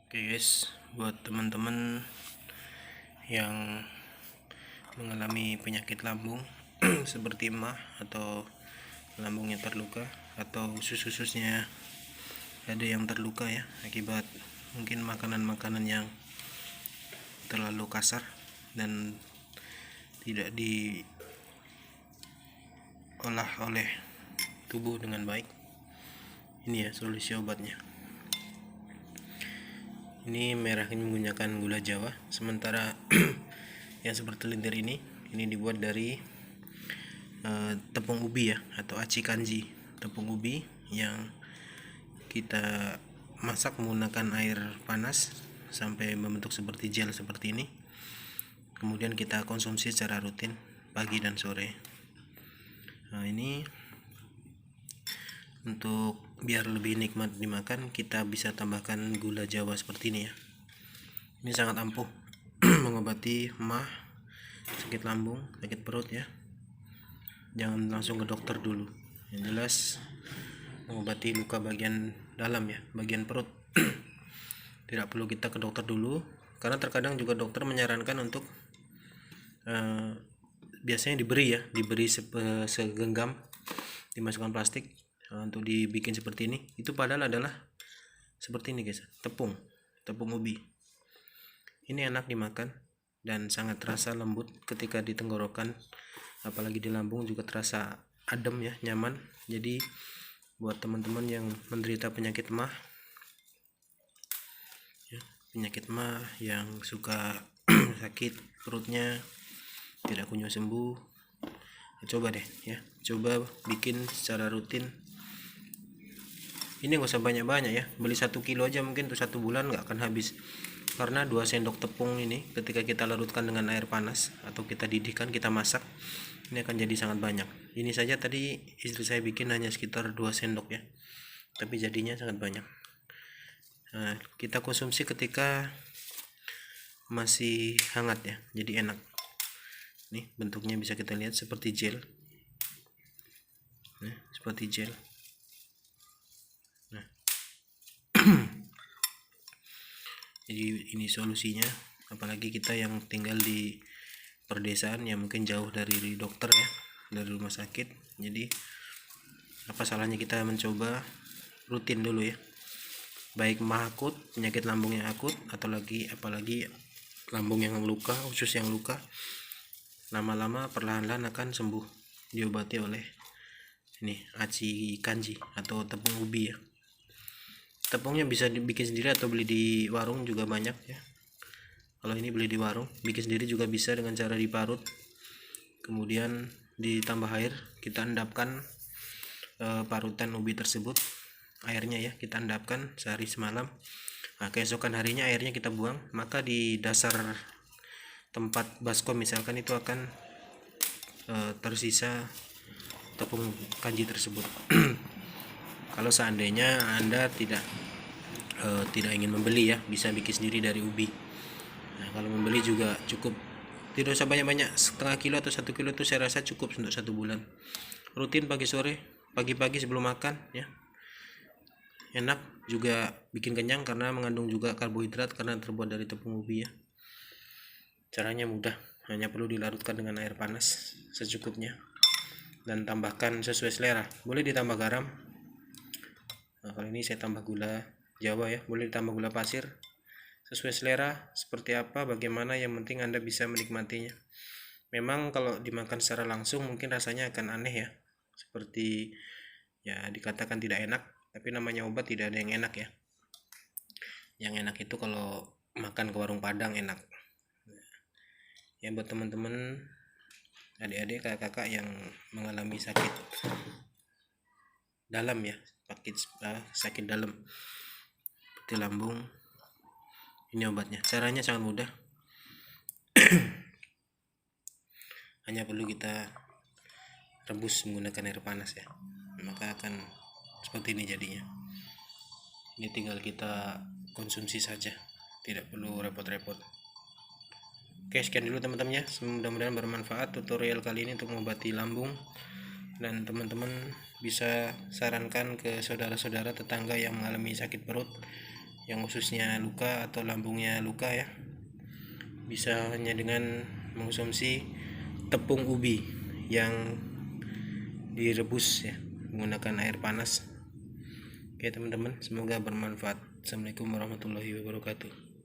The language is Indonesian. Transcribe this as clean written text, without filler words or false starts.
Oke guys, buat teman-teman yang mengalami penyakit lambung seperti emah atau lambungnya terluka atau usus-ususnya ada yang terluka ya akibat mungkin makanan-makanan yang terlalu kasar dan tidak diolah oleh tubuh dengan baik. Ini ya solusi obatnya. Ini merah ini menggunakan gula Jawa, sementara yang seperti lendir ini dibuat dari tepung ubi ya, atau aci kanji, tepung ubi yang kita masak menggunakan air panas sampai membentuk seperti gel seperti ini. Kemudian kita konsumsi secara rutin pagi dan sore. Nah, ini untuk biar lebih nikmat dimakan, kita bisa tambahkan gula Jawa seperti ini ya. Ini sangat ampuh mengobati emah, sakit lambung, sakit perut ya. Jangan langsung ke dokter dulu. Yang jelas mengobati luka bagian dalam ya, bagian perut. Tidak perlu kita ke dokter dulu, karena terkadang juga dokter menyarankan untuk biasanya diberi segenggam, dimasukkan plastik untuk dibikin seperti ini. Itu padahal adalah seperti ini guys, tepung ubi. Ini enak dimakan dan sangat terasa lembut ketika di tenggorokan, apalagi di lambung juga terasa adem ya, nyaman. Jadi buat teman-teman yang menderita penyakit emah ya, yang suka sakit perutnya tidak kunjung sembuh, coba deh ya, coba bikin secara rutin. Ini gak usah banyak-banyak ya, beli 1 kilo aja mungkin tuh 1 bulan nggak akan habis, karena 2 sendok tepung ini ketika kita larutkan dengan air panas atau kita didihkan, kita masak, ini akan jadi sangat banyak. Ini saja tadi istri saya bikin hanya sekitar 2 sendok ya, tapi jadinya sangat banyak. Nah, kita konsumsi ketika masih hangat ya, jadi enak. Nih bentuknya bisa kita lihat seperti gel. Nah, seperti gel. Nah, jadi ini solusinya, apalagi kita yang tinggal di perdesaan yang mungkin jauh dari dokter ya, dari rumah sakit. Jadi apa salahnya kita mencoba rutin dulu ya, baik emah akut, penyakit lambung yang akut, atau apalagi lambung yang luka, usus yang luka. Lama-lama perlahan-lahan akan sembuh, diobati oleh ini aci kanji atau tepung ubi ya. Tepungnya bisa dibikin sendiri atau beli di warung juga banyak ya. Kalau ini beli di warung, bikin sendiri juga bisa dengan cara diparut, kemudian ditambah air, kita endapkan parutan ubi tersebut, airnya ya kita endapkan sehari semalam. Nah, keesokan harinya airnya kita buang, maka di dasar tempat baskom misalkan itu akan tersisa tepung kanji tersebut. Kalau seandainya Anda tidak ingin membeli ya, bisa bikin sendiri dari ubi. Nah, kalau membeli juga cukup, tidak usah banyak-banyak, setengah kilo atau 1 kilo itu saya rasa cukup untuk 1 bulan. Rutin pagi sore, pagi-pagi sebelum makan ya. Enak juga, bikin kenyang karena mengandung juga karbohidrat karena terbuat dari tepung ubi ya. Caranya mudah, hanya perlu dilarutkan dengan air panas secukupnya dan tambahkan sesuai selera. Boleh ditambah garam. Nah, kalau ini saya tambah gula Jawa ya, boleh ditambah gula pasir, sesuai selera seperti apa, bagaimana, yang penting Anda bisa menikmatinya. Memang kalau dimakan secara langsung mungkin rasanya akan aneh ya, seperti ya dikatakan tidak enak, tapi namanya obat tidak ada yang enak ya. Yang enak itu kalau makan ke warung Padang enak ya. Buat teman-teman, adik-adik, kakak-kakak yang mengalami sakit dalam ya, sakit dalam seperti lambung, ini obatnya. Caranya sangat mudah. Hanya perlu kita rebus menggunakan air panas ya, maka akan seperti ini jadinya. Ini tinggal kita konsumsi saja, tidak perlu repot-repot. Oke, sekian dulu teman-teman ya, mudah-mudahan bermanfaat tutorial kali ini untuk mengobati lambung, dan teman-teman bisa sarankan ke saudara-saudara tetangga yang mengalami sakit perut, yang khususnya luka atau lambungnya luka ya, bisa hanya dengan mengkonsumsi tepung ubi yang direbus ya menggunakan air panas. Oke teman-teman, semoga bermanfaat. Assalamualaikum warahmatullahi wabarakatuh.